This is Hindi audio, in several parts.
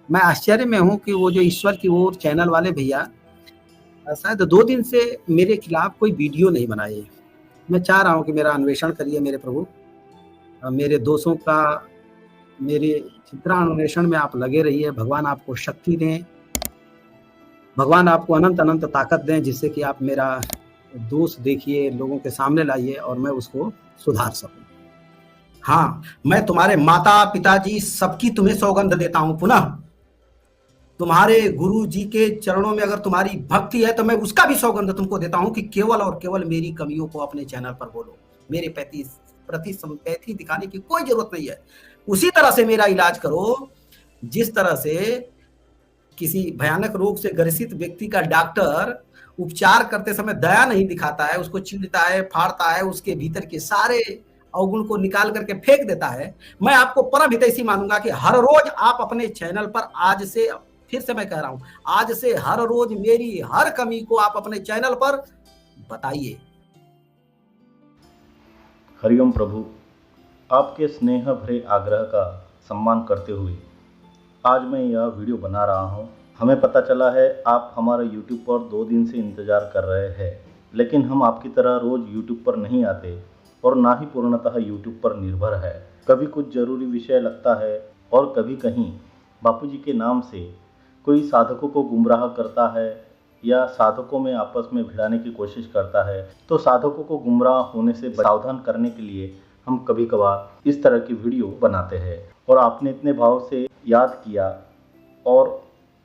मैं आश्चर्य में हूँ कि वो जो ईश्वर की ओर चैनल वाले भैया शायद 2 दिन से मेरे खिलाफ कोई वीडियो नहीं बनाए। मैं चाह रहा हूँ कि मेरा अन्वेषण करिए मेरे प्रभु। मेरे दोषों का मेरे चित्रान्वेषण में आप लगे रहिए। भगवान आपको शक्ति दें। भगवान आपको अनंत-अनंत ताकत दें जिससे कि आप मेरा दोष देखिए, लोगों के सामने लाइए और मैं उसको सुधार सकूँ। हाँ, मैं तुम्हारे माता-पिताजी सबकी तुम्हें सौगंध देता हूँ पुनः। तुम्हारे गुरु जी के चरणों में अगर तुम्हारी भक्ति है तो मैं उसका भी सौगंध तुमको देता हूं कि केवल और केवल मेरी कमियों को अपने चैनल पर बोलो। मेरे प्रति संपैथी दिखाने की कोई जरूरत नहीं है। उसी तरह से मेरा इलाज करो जिस तरह से किसी भयानक रोग से ग्रसित व्यक्ति का डॉक्टर उपचार करते समय दया नहीं दिखाता है, उसको चीरता है, फाड़ता है, उसके भीतर के सारे अवगुण को निकाल करके फेंक देता है। मैं आपको परम हितैषी मानूंगा कि हर रोज आप अपने चैनल पर आज से, फिर से मैं कह रहा हूं, आज से हर रोज मेरी हर कमी को आप अपने चैनल पर बताइए। हरिओम प्रभु, आपके स्नेह भरे आग्रह का सम्मान करते हुए आज मैं यह वीडियो बना रहा हूँ। हमें पता चला है आप हमारा YouTube पर 2 दिन से इंतज़ार कर रहे हैं, लेकिन हम आपकी तरह रोज़ YouTube पर नहीं आते और ना ही पूर्णतः YouTube पर निर्भर है। कभी कुछ ज़रूरी विषय लगता है और कभी कहीं बापूजी के नाम से कोई साधकों को गुमराह करता है या साधकों में आपस में भिड़ाने की कोशिश करता है, तो साधकों को गुमराह होने से सावधान करने के लिए हम कभी कभार इस तरह की वीडियो बनाते हैं। और आपने इतने भाव से याद किया और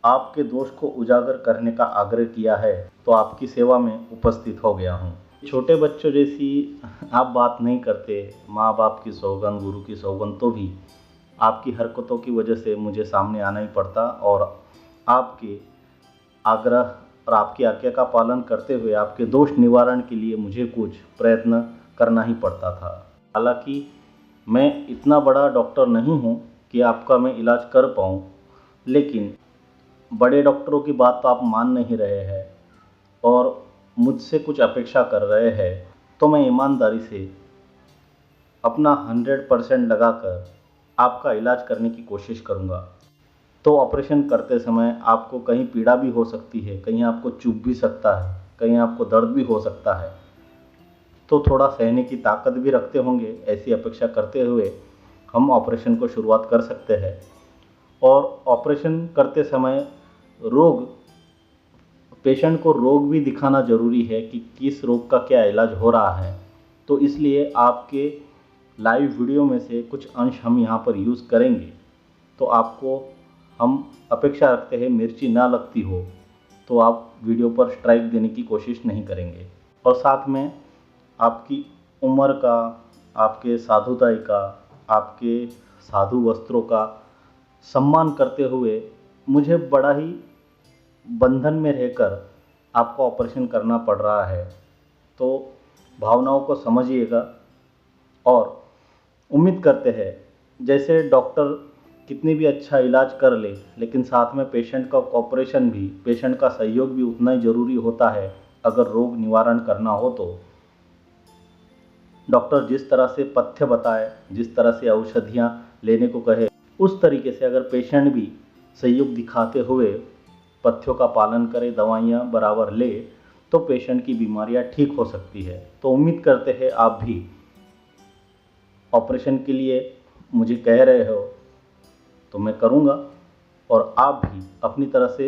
आपके दोष को उजागर करने का आग्रह किया है, तो आपकी सेवा में उपस्थित हो गया हूँ। छोटे बच्चों जैसी आप बात नहीं करते, माँ बाप की सौगंध, गुरु की सौगंध, तो भी आपकी हरकतों की वजह से मुझे सामने आना ही पड़ता और आपके आग्रह और आपकी आज्ञा का पालन करते हुए आपके दोष निवारण के लिए मुझे कुछ प्रयत्न करना ही पड़ता था। हालांकि मैं इतना बड़ा डॉक्टर नहीं हूँ कि आपका मैं इलाज कर पाऊँ, लेकिन बड़े डॉक्टरों की बात तो आप मान नहीं रहे हैं और मुझसे कुछ अपेक्षा कर रहे हैं, तो मैं ईमानदारी से अपना 100% लगाकर आपका इलाज करने की कोशिश करूँगा। तो ऑपरेशन करते समय आपको कहीं पीड़ा भी हो सकती है, कहीं आपको चुभ भी सकता है, कहीं आपको दर्द भी हो सकता है, तो थोड़ा सहने की ताकत भी रखते होंगे। ऐसी अपेक्षा करते हुए हम ऑपरेशन को शुरुआत कर सकते हैं। और ऑपरेशन करते समय पेशेंट को रोग भी दिखाना ज़रूरी है कि किस रोग का क्या इलाज हो रहा है। तो इसलिए आपके लाइव वीडियो में से कुछ अंश हम यहाँ पर यूज़ करेंगे। तो आपको हम अपेक्षा रखते हैं मिर्ची ना लगती हो तो आप वीडियो पर स्ट्राइक देने की कोशिश नहीं करेंगे। और साथ में आपकी उम्र का, आपके साधुताई का, आपके साधु वस्त्रों का सम्मान करते हुए मुझे बड़ा ही बंधन में रहकर आपको ऑपरेशन करना पड़ रहा है। तो भावनाओं को समझिएगा और उम्मीद करते हैं जैसे डॉक्टर कितनी भी अच्छा इलाज कर ले, लेकिन साथ में पेशेंट का कोऑपरेशन भी, पेशेंट का सहयोग भी उतना ही ज़रूरी होता है। अगर रोग निवारण करना हो तो डॉक्टर जिस तरह से पथ्य बताए, जिस तरह से औषधियाँ लेने को कहे, उस तरीके से अगर पेशेंट भी सहयोग दिखाते हुए पथ्यों का पालन करे, दवाइयाँ बराबर ले, तो पेशेंट की बीमारियाँ ठीक हो सकती है। तो उम्मीद करते हैं आप भी ऑपरेशन के लिए मुझे कह रहे हो तो मैं करूँगा और आप भी अपनी तरह से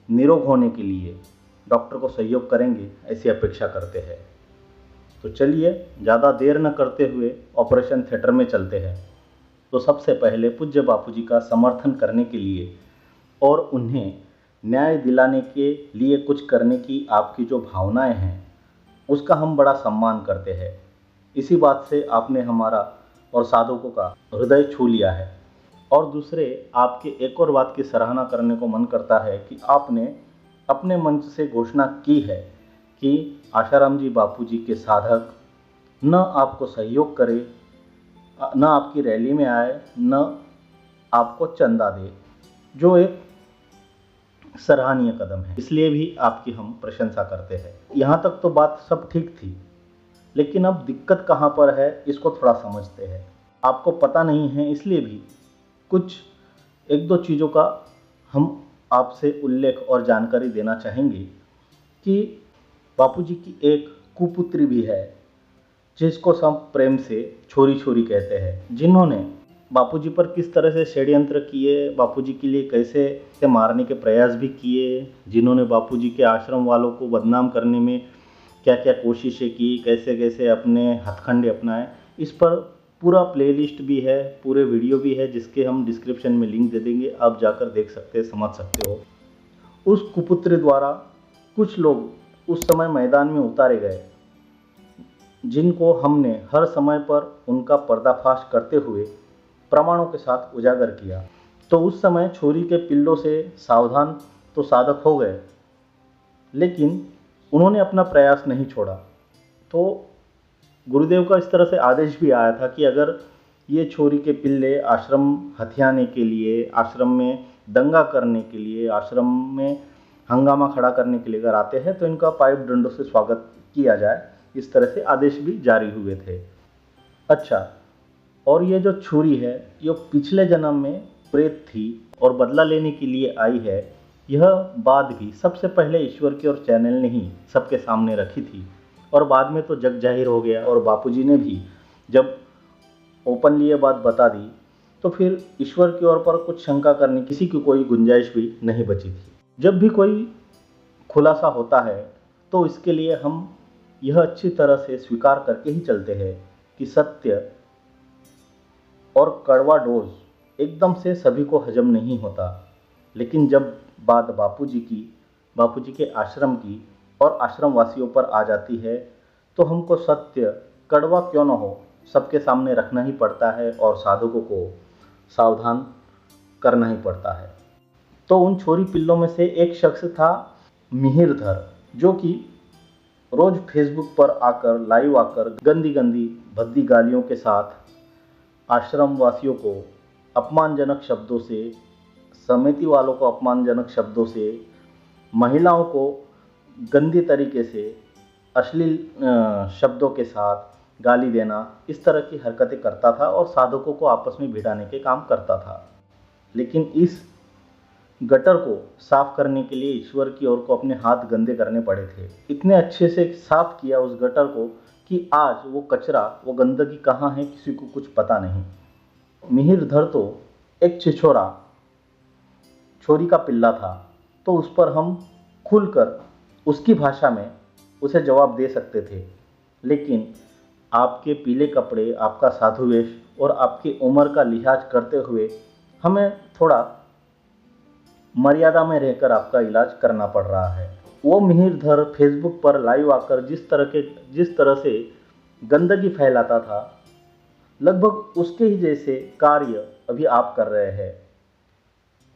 निरोग होने के लिए डॉक्टर को सहयोग करेंगे, ऐसी अपेक्षा करते हैं। तो चलिए ज़्यादा देर न करते हुए ऑपरेशन थिएटर में चलते हैं। तो सबसे पहले पूज्य बापूजी का समर्थन करने के लिए और उन्हें न्याय दिलाने के लिए कुछ करने की आपकी जो भावनाएं हैं, उसका हम बड़ा सम्मान करते हैं। इसी बात से आपने हमारा और साधकों का हृदय छू लिया है। और दूसरे, आपके एक और बात की सराहना करने को मन करता है कि आपने अपने मंच से घोषणा की है कि आशाराम जी बापूजी के साधक न आपको सहयोग करे, न आपकी रैली में आए, न आपको चंदा दे, जो एक सराहनीय कदम है। इसलिए भी आपकी हम प्रशंसा करते हैं। यहाँ तक तो बात सब ठीक थी, लेकिन अब दिक्कत कहाँ पर है इसको थोड़ा समझते हैं। आपको पता नहीं है इसलिए भी कुछ एक दो चीज़ों का हम आपसे उल्लेख और जानकारी देना चाहेंगे कि बापूजी की एक कुपुत्री भी है, जिसको सब प्रेम से छोरी छोरी कहते हैं, जिन्होंने बापूजी पर किस तरह से षड्यंत्र किए, बापूजी के लिए कैसे मारने के प्रयास भी किए, जिन्होंने बापूजी के आश्रम वालों को बदनाम करने में क्या क्या कोशिशें की, कैसे कैसे अपने हथकंडे अपनाए, इस पर पूरा प्लेलिस्ट भी है, पूरे वीडियो भी है, जिसके हम डिस्क्रिप्शन में लिंक दे देंगे। आप जाकर देख सकते हैं, समझ सकते हो। उस कुपुत्री द्वारा कुछ लोग उस समय मैदान में उतारे गए, जिनको हमने हर समय पर उनका पर्दाफाश करते हुए प्रमाणों के साथ उजागर किया। तो उस समय छोरी के पिल्लों से सावधान तो साधक हो गए, लेकिन उन्होंने अपना प्रयास नहीं छोड़ा। तो गुरुदेव का इस तरह से आदेश भी आया था कि अगर ये छोरी के पिल्ले आश्रम हथियाने के लिए, आश्रम में दंगा करने के लिए, आश्रम में हंगामा खड़ा करने के लिए अगर आते हैं तो इनका पाइप डंडों से स्वागत किया जाए। इस तरह से आदेश भी जारी हुए थे। अच्छा, और ये जो छोरी है ये पिछले जन्म में प्रेत थी और बदला लेने के लिए आई है। यह बात भी सबसे पहले ईश्वर की और चैनल ने ही सबके सामने रखी थी, और बाद में तो जग जाहिर हो गया, और बापूजी ने भी जब ओपनली ये बात बता दी तो फिर ईश्वर की ओर पर कुछ शंका करने किसी की कोई गुंजाइश भी नहीं बची थी। जब भी कोई खुलासा होता है तो इसके लिए हम यह अच्छी तरह से स्वीकार करके ही चलते हैं कि सत्य और कड़वा डोज एकदम से सभी को हजम नहीं होता। लेकिन जब बात बापूजी के आश्रम की और आश्रम वासियों पर आ जाती है तो हमको सत्य कड़वा क्यों न हो सबके सामने रखना ही पड़ता है और साधकों को सावधान करना ही पड़ता है। तो उन छोरी पिल्लों में से एक शख्स था मिहिरधर, जो कि रोज फेसबुक पर आकर लाइव आकर गंदी गंदी भद्दी गालियों के साथ आश्रम वासियों को अपमानजनक शब्दों से, समिति वालों को अपमानजनक शब्दों से, महिलाओं को गंदी तरीके से अश्लील शब्दों के साथ गाली देना, इस तरह की हरकतें करता था और साधकों को आपस में भिड़ाने के काम करता था। लेकिन इस गटर को साफ करने के लिए ईश्वर की ओर को अपने हाथ गंदे करने पड़े थे। इतने अच्छे से साफ किया उस गटर को कि आज वो कचरा, वो गंदगी कहाँ है किसी को कुछ पता नहीं। मिहिरधर तो एक छिछोरा छोरी का पिल्ला था, तो उस पर हम खुलकर उसकी भाषा में उसे जवाब दे सकते थे। लेकिन आपके पीले कपड़े, आपका साधु वेश और आपकी उम्र का लिहाज करते हुए हमें थोड़ा मर्यादा में रहकर आपका इलाज करना पड़ रहा है। वो मिहिरधर फेसबुक पर लाइव आकर जिस तरह से गंदगी फैलाता था, लगभग उसके ही जैसे कार्य अभी आप कर रहे हैं।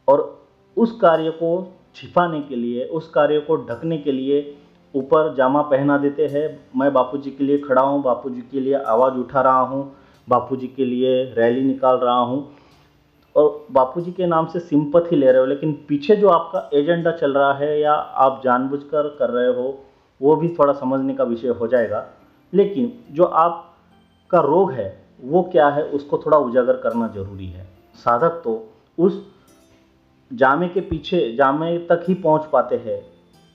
और उस कार्य को छिपाने के लिए, उस कार्य को ढकने के लिए ऊपर जामा पहना देते हैं। मैं बापूजी के लिए खड़ा हूँ, बापूजी के लिए आवाज़ उठा रहा हूँ, बापूजी के लिए रैली निकाल रहा हूँ, और बापूजी के नाम से सिंपैथी ले रहे हो। लेकिन पीछे जो आपका एजेंडा चल रहा है या आप जानबूझकर कर रहे हो, वो भी थोड़ा समझने का विषय हो जाएगा। लेकिन जो आपका रोग है वो क्या है, उसको थोड़ा उजागर करना जरूरी है। साधक तो उस जामे के पीछे, जामे तक ही पहुंच पाते हैं।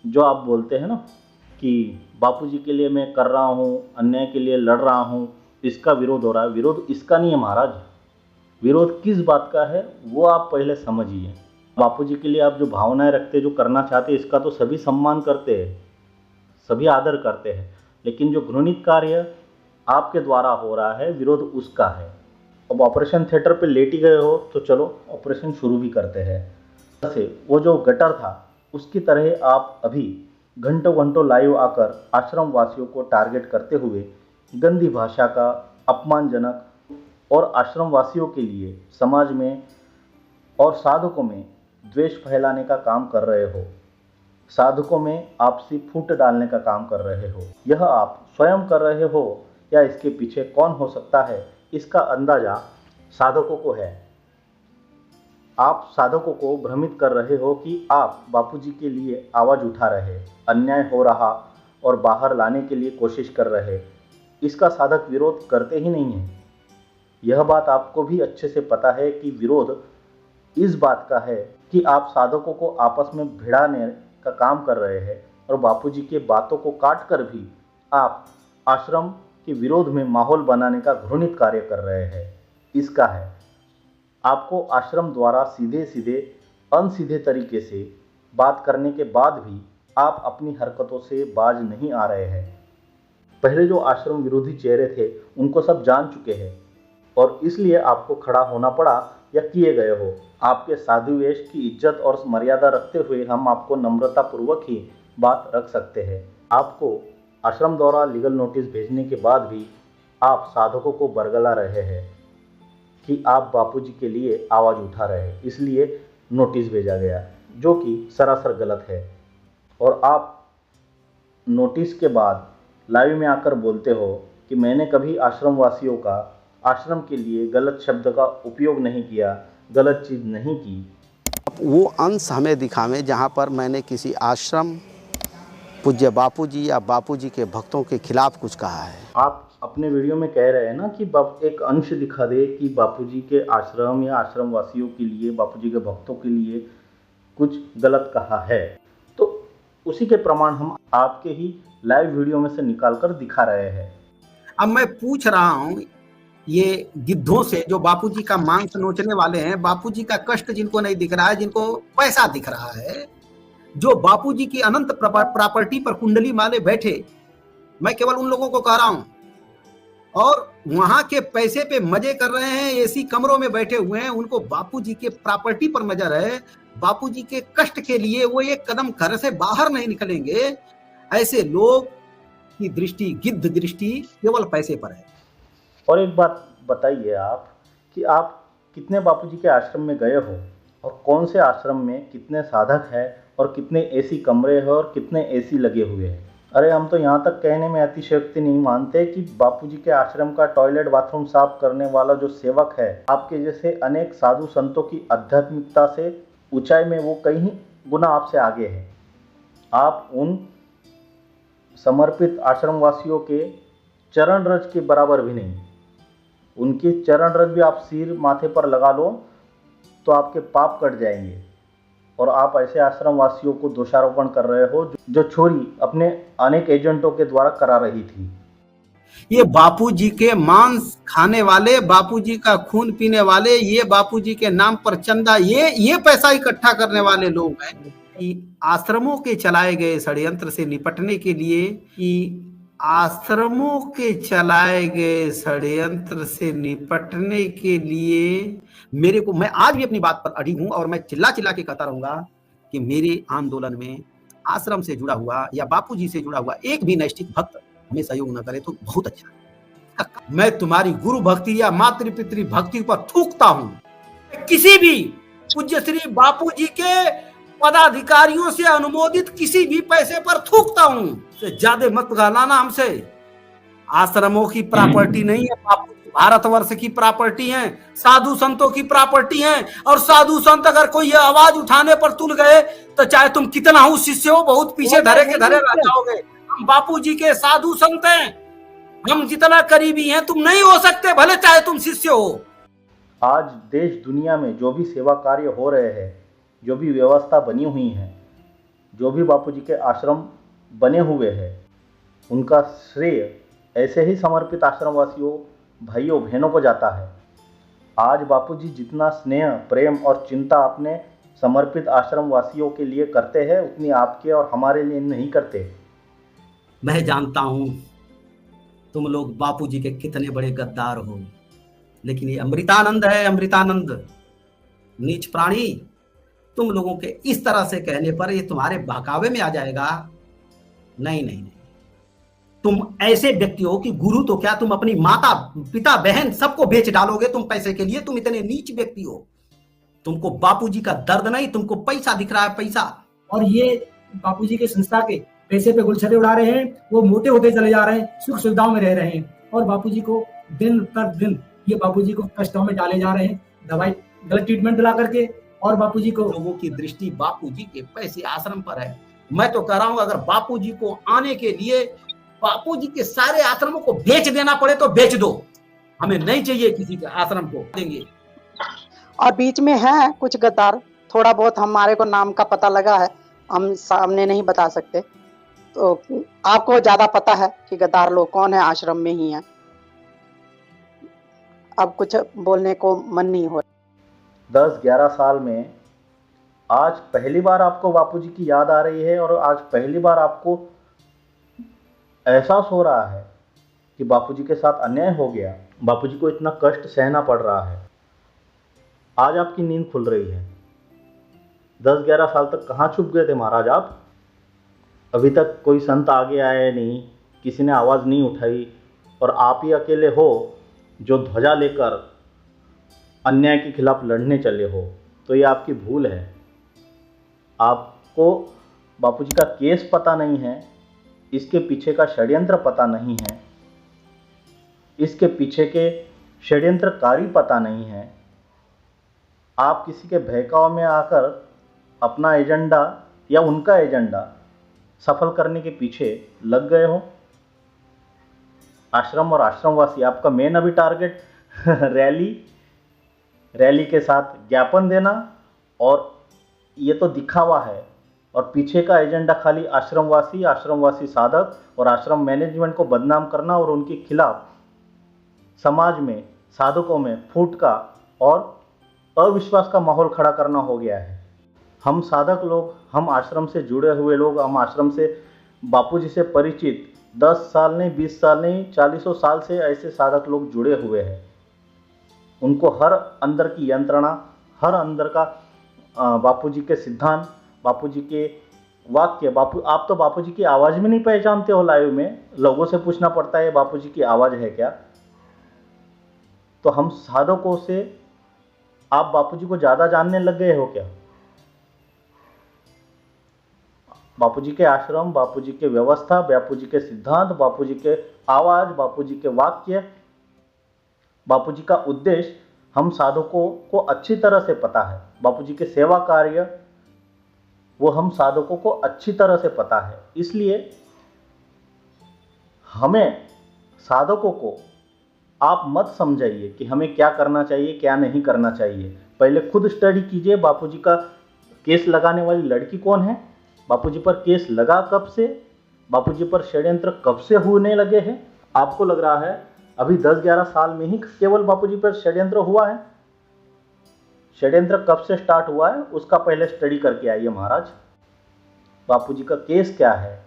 जो आप बोलते हैं ना कि बापूजी के लिए मैं कर रहा हूँ, अन्याय के लिए लड़ रहा हूँ, इसका विरोध हो रहा है। विरोध इसका नहीं है महाराज, विरोध किस बात का है वो आप पहले समझिए। बापूजी के लिए आप जो भावनाएं रखते, जो करना चाहते, इसका तो सभी सम्मान करते हैं, सभी आदर करते हैं। लेकिन जो घृणित कार्य आपके द्वारा हो रहा है, विरोध उसका है। अब ऑपरेशन थिएटर पे लेट ही गए हो तो चलो ऑपरेशन शुरू भी करते हैं। जैसे वो जो गटर था उसकी तरह आप अभी घंटों घंटों लाइव आकर आश्रम वासियों को टारगेट करते हुए गंदी भाषा का, अपमानजनक और आश्रम वासियों के लिए समाज में और साधकों में द्वेष फैलाने का काम कर रहे हो, साधकों में आपसी फूट डालने का काम कर रहे हो। यह आप स्वयं कर रहे हो या इसके पीछे कौन हो सकता है, इसका अंदाजा साधकों को है। आप साधकों को भ्रमित कर रहे हो कि आप बापूजी के लिए आवाज़ उठा रहे, अन्याय हो रहा और बाहर लाने के लिए कोशिश कर रहे। इसका साधक विरोध करते ही नहीं है। यह बात आपको भी अच्छे से पता है कि विरोध इस बात का है कि आप साधकों को आपस में भिड़ाने का काम कर रहे हैं और बापूजी के बातों को काट कर भी आप आश्रम के विरोध में माहौल बनाने का घृणित कार्य कर रहे हैं। इसका है आपको आश्रम द्वारा सीधे सीधे अनसीधे तरीके से बात करने के बाद भी आप अपनी हरकतों से बाज नहीं आ रहे हैं। पहले जो आश्रम विरोधी चेहरे थे उनको सब जान चुके हैं और इसलिए आपको खड़ा होना पड़ा या किए गए हो। आपके साधु वेश की इज्जत और मर्यादा रखते हुए हम आपको नम्रतापूर्वक ही बात रख सकते हैं। आपको आश्रम द्वारा लीगल नोटिस भेजने के बाद भी आप साधकों को बरगला रहे हैं कि आप बापूजी के लिए आवाज़ उठा रहे हैं, इसलिए नोटिस भेजा गया, जो कि सरासर गलत है। और आप नोटिस के बाद लाइव में आकर बोलते हो कि मैंने कभी आश्रम वासियों का आश्रम के लिए गलत शब्द का उपयोग नहीं किया, गलत चीज़ नहीं की। वो अंश हमें दिखावें जहाँ पर मैंने किसी आश्रम, पूज्य बापूजी या बापूजी के भक्तों के खिलाफ कुछ कहा है। आप अपने वीडियो में कह रहे हैं ना कि एक अंश दिखा दे कि बापूजी के आश्रम या आश्रम वासियों के लिए, बापूजी के भक्तों के लिए कुछ गलत कहा है, तो उसी के प्रमाण हम आपके ही लाइव वीडियो में से निकाल कर दिखा रहे हैं। अब मैं पूछ रहा हूँ ये गिद्धों से जो बापूजी का मांस नोचने वाले हैं, बापूजी का कष्ट जिनको नहीं दिख रहा है, जिनको पैसा दिख रहा है, जो बापूजी की अनंत प्रॉपर्टी पर कुंडली माले बैठे, मैं केवल उन लोगों को कह रहा हूं, और वहां के पैसे पे मजे कर रहे हैं, एसी कमरों में बैठे हुए हैं, उनको बापूजी के प्रॉपर्टी पर नजर है, बापूजी के कष्ट के लिए वो एक कदम घर से बाहर नहीं निकलेंगे। ऐसे लोग की दृष्टि, गिद्ध दृष्टि केवल पैसे पर है। और एक बात बताइए आप कि आप कितने बापूजी के आश्रम में गए हो और कौन से आश्रम में कितने साधक हैं और कितने एसी कमरे हैं और कितने एसी लगे हुए हैं। अरे हम तो यहाँ तक कहने में अतिशयोक्ति नहीं मानते कि बापूजी के आश्रम का टॉयलेट बाथरूम साफ करने वाला जो सेवक है, आपके जैसे अनेक साधु संतों की आध्यात्मिकता से ऊंचाई में वो कहीं गुना आपसे आगे है। आप उन समर्पित आश्रमवासियों के चरण रज के बराबर भी नहीं। उनके चरण रज भी आप सिर माथे पर लगा लो तो आपके पाप कट जाएंगे। और आप ऐसे आश्रम वासियों को दोषारोपण कर रहे हो जो चोरी अपने अनेक एजेंटों के द्वारा करा रही थी। ये बापूजी के मांस खाने वाले, बापूजी का खून पीने वाले, ये बापूजी के नाम पर चंदा, ये पैसा इकट्ठा करने वाले लोग हैं कि आश्रमों के चलाए गए षड्यंत्र से निपटने के लिए, कि आश्रमों के चलाए गए षड्यंत्र से निपटने के लिए मेरे को, मैं आज भी अपनी बात पर अड़ी हूं और मैं चिल्ला चिल्ला के कहता रहूंगा कि मेरे आंदोलन में आश्रम से जुड़ा हुआ या बापूजी से जुड़ा हुआ एक भी नैष्ठिक भक्त हमें सहयोग न करे तो बहुत अच्छा। मैं तुम्हारी गुरु भक्ति या मातृ पितृ भक्ति पर थूकता हूं। किसी भी पूज्य श्री बापूजी के पदाधिकारियों से अनुमोदित किसी भी पैसे पर थूकता हूं। ज्यादा मत गलाना हमसे। आश्रमों की प्रॉपर्टी नहीं है, बापू भारतवर्ष की प्रॉपर्टी है, साधु संतों की प्रॉपर्टी है। और साधु संत अगर कोई आवाज उठाने पर तुल गए तो चाहे तुम कितना हो शिष्य हो, बहुत पीछे धरे के धरे रह जाओगे। हम बापूजी के साधु संत हैं, हम जितना करीबी हैं तुम नहीं हो सकते, भले चाहे तुम शिष्य हो। आज देश दुनिया में जो भी सेवा कार्य हो रहे हैं, जो भी व्यवस्था बनी हुई है, जो भी बापूजी के आश्रम बने हुए हैं, उनका श्रेय ऐसे ही समर्पित आश्रमवासियों, भाइयों बहनों को जाता है। आज बापूजी जितना स्नेह, प्रेम और चिंता अपने समर्पित आश्रमवासियों के लिए करते हैं, उतनी आपके और हमारे लिए नहीं करते। मैं जानता हूं तुम लोग बापूजी के कितने बड़े गद्दार हो, लेकिन ये अमृतानंद है, अमृतानंद। नीच प्राणी, तुम लोगों के इस तरह से कहने पर ये तुम्हारे बहकावे में आ जाएगा। नहीं नहीं नहीं, तुम ऐसे व्यक्ति हो कि गुरु तो क्या, तुम अपनी माता पिता बहन सबको बेच डालोगे तुम पैसे के लिए। तुम इतने नीच व्यक्ति हो। तुमको बापूजी का दर्द नहीं, तुमको पैसा दिख रहा है, पैसा। और ये बापूजी के संस्था के पैसे पे गुलछरे उड़ा रहे हैं, वो मोटे होते चले जा रहे हैं, सुख सुविधाओं में रह रहे हैं और बापूजी को दिन पर दिन ये बापूजी को कष्टों में डाले जा रहे हैं, दवाई गलत ट्रीटमेंट दिला करके। और बापूजी को, लोगों की दृष्टि बापूजी के पैसे आश्रम पर है। मैं तो कह रहा हूं अगर बापूजी को आने के लिए बापूजी के सारे आश्रमों को बेच देना पड़े तो बेच दो, हमें नहीं चाहिए किसी के आश्रम को, देंगे। और बीच में है कुछ गद्दार थोड़ा बहुत हमारे को नाम का पता लगा है, हम सामने नहीं बता सकते। तो आपको ज्यादा पता है कि गद्दार लोग कौन है, आश्रम में ही है। अब कुछ बोलने को मन नहीं हो रहा। 10-11 साल में आज पहली बार आपको बापूजी की याद आ रही है और आज पहली बार आपको एहसास हो रहा है कि बापूजी के साथ अन्याय हो गया, बापूजी को इतना कष्ट सहना पड़ रहा है। आज आपकी नींद खुल रही है। 10-11 साल तक कहाँ छुप गए थे महाराज आप? अभी तक कोई संत आगे आया नहीं, किसी ने आवाज़ नहीं उठाई और आप ही अकेले हो जो ध्वजा लेकर अन्याय के खिलाफ लड़ने चले हो। तो ये आपकी भूल है। आपको बापूजी का केस पता नहीं है, इसके पीछे का षड्यंत्र पता नहीं है, इसके पीछे के षड्यंत्रकारी पता नहीं है। आप किसी के बहकाव में आकर अपना एजेंडा या उनका एजेंडा सफल करने के पीछे लग गए हो। आश्रम और आश्रमवासी, आपका मेन अभी टारगेट रैली के साथ ज्ञापन देना और ये तो दिखावा है, और पीछे का एजेंडा खाली आश्रमवासी साधक और आश्रम मैनेजमेंट को बदनाम करना और उनके खिलाफ समाज में साधकों में फूट का और अविश्वास का माहौल खड़ा करना हो गया है। हम साधक लोग, हम आश्रम से जुड़े हुए लोग, हम आश्रम से बापूजी से परिचित 10 साल नहीं, 20 साल नहीं, 40 साल से ऐसे साधक लोग जुड़े हुए हैं। उनको हर अंदर की यंत्रणा, हर अंदर का बापूजी के सिद्धांत, बापूजी के वाक्य, आप तो बापूजी की आवाज़ में नहीं पहचानते हो। लाइव में लोगों से पूछना पड़ता है बापूजी की आवाज़ है क्या? तो हम साधकों से आप बापूजी को ज़्यादा जानने लग गए हो क्या? बापूजी के आश्रम, बापूजी के व्यवस्था, बापूजी के सिद्धांत, बापूजी के आवाज़, बापूजी के वाक्य, बापूजी का उद्देश्य हम साधकों को अच्छी तरह से पता है। बापूजी के सेवा कार्य वो हम साधकों को अच्छी तरह से पता है। इसलिए हमें साधकों को आप मत समझाइए कि हमें क्या करना चाहिए, क्या नहीं करना चाहिए। पहले खुद स्टडी कीजिए। बापूजी का केस लगाने वाली लड़की कौन है? बापूजी पर केस लगा कब से? बापूजी पर षड्यंत्र कब से होने लगे हैं? आपको लग रहा है अभी 10-11 साल में ही केवल बापूजी पर षड्यंत्र हुआ है? षड्यंत्र कब से स्टार्ट हुआ है उसका पहले स्टडी करके आइए महाराज। बापूजी का केस क्या है,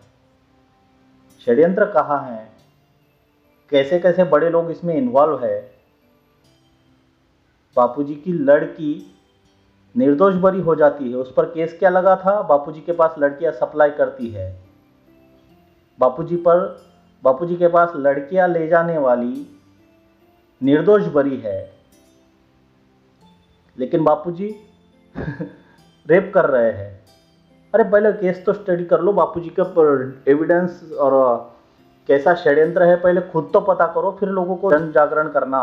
षड्यंत्र कहाँ है, कैसे कैसे बड़े लोग इसमें इन्वॉल्व है। बापूजी की लड़की निर्दोष बरी हो जाती है, उस पर केस क्या लगा था? बापूजी के पास लड़कियां सप्लाई करती है। बापूजी के पास लड़कियां ले जाने वाली निर्दोष बरी है, लेकिन बापूजी रेप कर रहे हैं। अरे पहले केस तो स्टडी कर लो, बापूजी का एविडेंस और कैसा षड्यंत्र है पहले खुद तो पता करो, फिर लोगों को जन जागरण करना।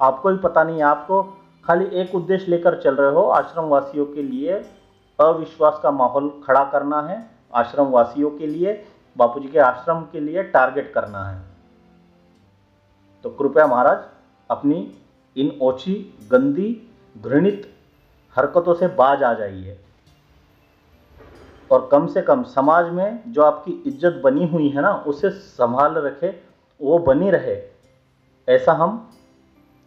आपको भी पता नहीं, आपको खाली एक उद्देश्य लेकर चल रहे हो, आश्रम वासियों के लिए अविश्वास का माहौल खड़ा करना है, आश्रम वासियों के लिए, बापूजी के आश्रम के लिए टारगेट करना है। तो कृपया महाराज अपनी इन ओछी, गंदी, घृणित हरकतों से बाज आ जाइए और कम से कम समाज में जो आपकी इज्जत बनी हुई है ना, उसे संभाल रखे, वो बनी रहे, ऐसा हम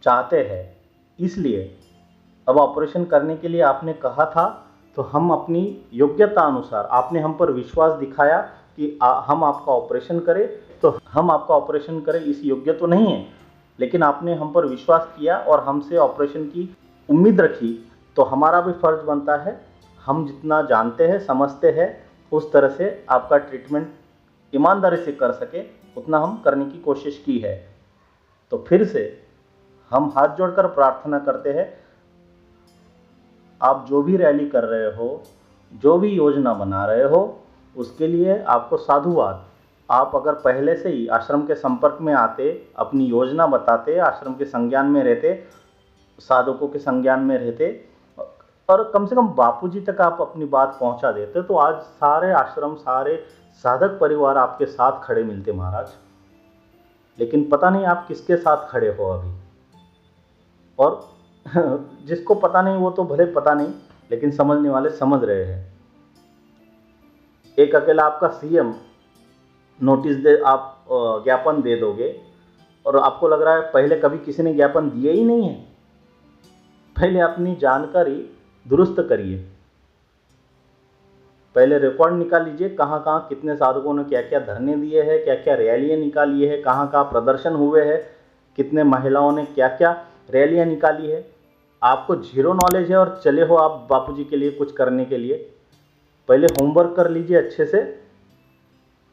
चाहते हैं। इसलिए अब ऑपरेशन करने के लिए आपने कहा था, तो हम अपनी योग्यता अनुसार, आपने हम पर विश्वास दिखाया कि हम आपका ऑपरेशन करें, तो हम आपका ऑपरेशन करें इस योग्य तो नहीं है, लेकिन आपने हम पर विश्वास किया और हमसे ऑपरेशन की उम्मीद रखी, तो हमारा भी फर्ज बनता है, हम जितना जानते हैं, समझते हैं, उस तरह से आपका ट्रीटमेंट ईमानदारी से कर सके, उतना हम करने की कोशिश की है। तो फिर से हम हाथ जोड़कर प्रार्थना करते हैं, आप जो भी रैली कर रहे हो, जो भी योजना बना रहे हो, उसके लिए आपको साधुवाद। आप अगर पहले से ही आश्रम के संपर्क में आते, अपनी योजना बताते, आश्रम के संज्ञान में रहते, साधकों के संज्ञान में रहते और कम से कम बापूजी तक आप अपनी बात पहुंचा देते, तो आज सारे आश्रम, सारे साधक परिवार आपके साथ खड़े मिलते महाराज। लेकिन पता नहीं आप किसके साथ खड़े हो अभी, और जिसको पता नहीं वो तो भले पता नहीं, लेकिन समझने वाले समझ रहे हैं। एक अकेला आपका सीएम नोटिस दे, आप ज्ञापन दे दोगे और आपको लग रहा है पहले कभी किसी ने ज्ञापन दिए ही नहीं है। पहले अपनी जानकारी दुरुस्त करिए, पहले रिकॉर्ड निकाल लीजिए, कहाँ कहाँ कितने साधकों ने क्या क्या धरने दिए हैं, क्या क्या रैलियाँ निकाली है, कहाँ कहाँ प्रदर्शन हुए हैं, कितने महिलाओं ने क्या क्या रैलियाँ निकाली है। आपको जीरो नॉलेज है और चले हो आप बापूजी के लिए कुछ करने के लिए, पहले होमवर्क कर लीजिए अच्छे से।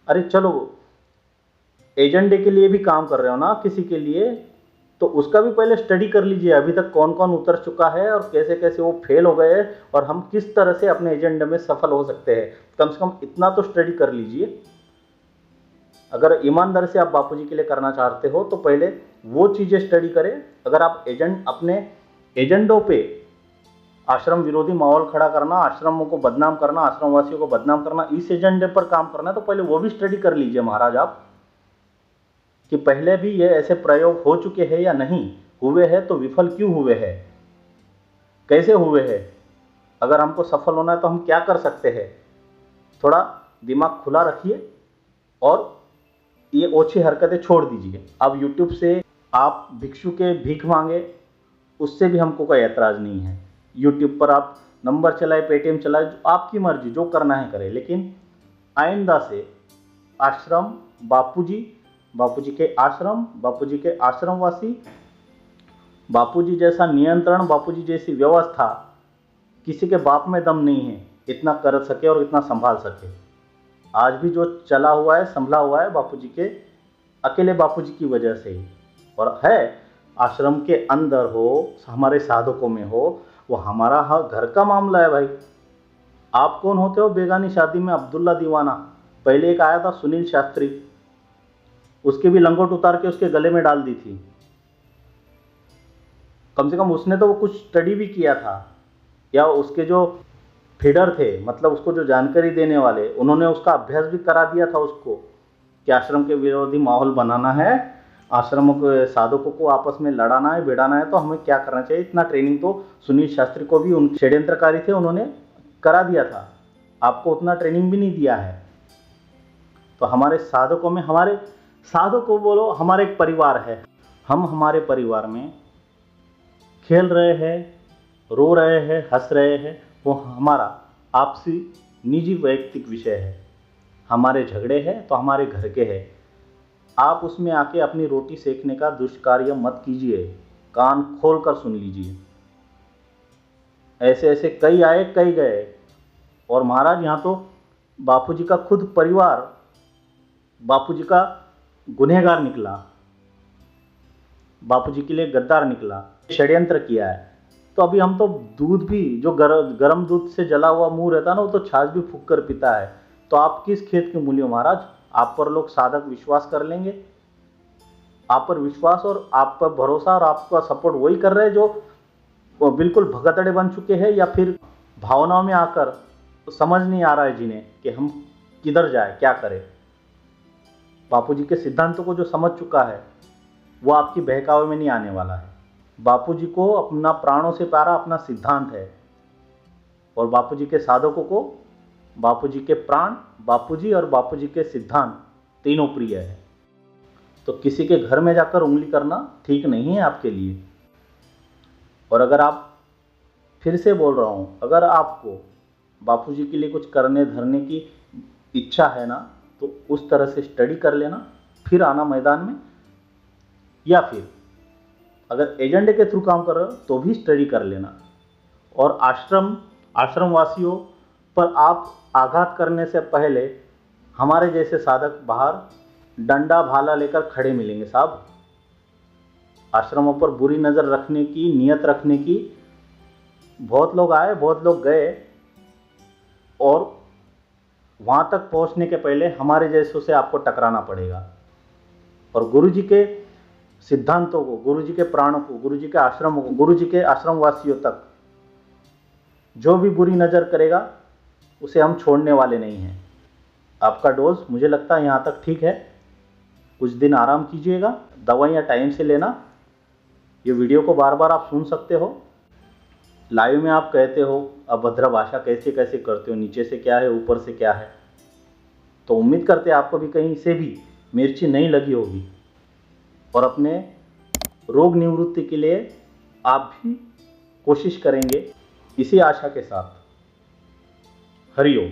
अरे चलो एजेंडे के लिए भी काम कर रहे हो ना किसी के लिए, तो उसका भी पहले स्टडी कर लीजिए, अभी तक कौन कौन उतर चुका है और कैसे कैसे वो फेल हो गए और हम किस तरह से अपने एजेंडे में सफल हो सकते हैं। कम से कम इतना तो स्टडी कर लीजिए। अगर ईमानदारी से आप बापूजी के लिए करना चाहते हो तो पहले वो चीज़ें स्टडी करें। अगर आप अपने एजेंडों पे आश्रम विरोधी माहौल खड़ा करना, आश्रमों को बदनाम करना, आश्रम वासियों को बदनाम करना, इस एजेंडे पर काम करना है तो पहले वो भी स्टडी कर लीजिए महाराज आप, कि पहले भी ये ऐसे प्रयोग हो चुके हैं या नहीं, हुए हैं तो विफल क्यों हुए हैं, कैसे हुए हैं, अगर हमको सफल होना है तो हम क्या कर सकते हैं। थोड़ा दिमाग खुला रखिए और ये ओछी हरकतें छोड़ दीजिए। अब यूट्यूब से आप भिक्षु के भीख मांगे, उससे भी हमको कोई ऐतराज़ नहीं है। यूट्यूब पर आप नंबर चलाए, पेटीएम चलाए, आपकी मर्जी, जो करना है करें, लेकिन आइंदा से आश्रम, बापूजी के आश्रम, बापूजी के आश्रमवासी, बापूजी जैसा नियंत्रण, बापूजी जैसी व्यवस्था किसी के बाप में दम नहीं है इतना कर सके और इतना संभाल सके। आज भी जो चला हुआ है, संभला हुआ है, बापूजी के अकेले बापूजी की वजह से ही, और है आश्रम के अंदर हो, हमारे साधकों में हो, वो हमारा घर का मामला है भाई। आप कौन होते हो बेगानी शादी में अब्दुल्ला दीवाना। पहले एक आया था सुनील शास्त्री, उसके भी लंगोट उतार के उसके गले में डाल दी थी। कम से कम उसने तो वो कुछ स्टडी भी किया था, या उसके जो फीडर थे, मतलब उसको जो जानकारी देने वाले, उन्होंने उसका अभ्यास भी करा दिया था उसको कि आश्रम के विरोधी माहौल बनाना है, आश्रमों के साधकों को आपस में लड़ाना है, भिड़ाना है, तो हमें क्या करना चाहिए। इतना ट्रेनिंग तो सुनील शास्त्री को भी, उन षड्यंत्रकारी थे, उन्होंने करा दिया था। आपको उतना ट्रेनिंग भी नहीं दिया है। तो हमारे साधकों में, हमारे साधकों बोलो, हमारे एक परिवार है, हम हमारे परिवार में खेल रहे हैं, रो रहे हैं, हंस रहे हैं, वो हमारा आपसी निजी वैयक्तिक विषय है। हमारे झगड़े हैं तो हमारे घर के हैं। आप उसमें आके अपनी रोटी सेकने का दुष्कार्य मत कीजिए, कान खोल कर सुन लीजिए। ऐसे ऐसे कई आए कई गए, और महाराज यहाँ तो बापूजी का खुद परिवार बापूजी का गुनहगार निकला, बापूजी के लिए गद्दार निकला, षड्यंत्र किया है। तो अभी हम तो दूध भी, जो गरम दूध से जला हुआ मुंह रहता है ना, वो तो छाछ भी फूंक कर पीता है। तो आप किस खेत के मूल्य हो महाराज। आप पर लोग साधक विश्वास कर लेंगे, आप पर विश्वास और आप पर भरोसा और आपका सपोर्ट वही कर रहे हैं जो बिल्कुल भगतड़े बन चुके हैं, या फिर भावनाओं में आकर तो समझ नहीं आ रहा है जिन्हें कि हम किधर जाए, क्या करें। बापूजी के सिद्धांतों को जो समझ चुका है वो आपकी बहकावे में नहीं आने वाला है। बापूजी को अपना प्राणों से प्यारा अपना सिद्धांत है, और बापूजी के साधकों को बापूजी के प्राण, बापूजी और बापूजी के सिद्धांत तीनों प्रिय है। तो किसी के घर में जाकर उंगली करना ठीक नहीं है आपके लिए। और अगर आप, फिर से बोल रहा हूँ, अगर आपको बापूजी के लिए कुछ करने धरने की इच्छा है ना, तो उस तरह से स्टडी कर लेना, फिर आना मैदान में। या फिर अगर एजेंडे के थ्रू काम कर रहे हो तो भी स्टडी कर लेना। और आश्रमवासियों पर आप आघात करने से पहले हमारे जैसे साधक बाहर डंडा भाला लेकर खड़े मिलेंगे साहब। आश्रमों पर बुरी नज़र रखने की, नियत रखने की, बहुत लोग आए, बहुत लोग गए, और वहाँ तक पहुँचने के पहले हमारे जैसों से आपको टकराना पड़ेगा। और गुरुजी के सिद्धांतों को, गुरुजी के प्राणों को, गुरुजी के आश्रमों को, गुरुजी के आश्रमवासियों तक जो भी बुरी नज़र करेगा उसे हम छोड़ने वाले नहीं हैं। आपका डोज मुझे लगता है यहाँ तक ठीक है। कुछ दिन आराम कीजिएगा, दवाइयाँ टाइम से लेना। ये वीडियो को बार बार आप सुन सकते हो, लाइव में आप कहते हो अभद्र भाषा कैसे कैसे करते हो, नीचे से क्या है ऊपर से क्या है। तो उम्मीद करते हैं आपको भी कहीं से भी मिर्ची नहीं लगी होगी और अपने रोग निवृत्ति के लिए आप भी कोशिश करेंगे, इसी आशा के साथ। हरिओम।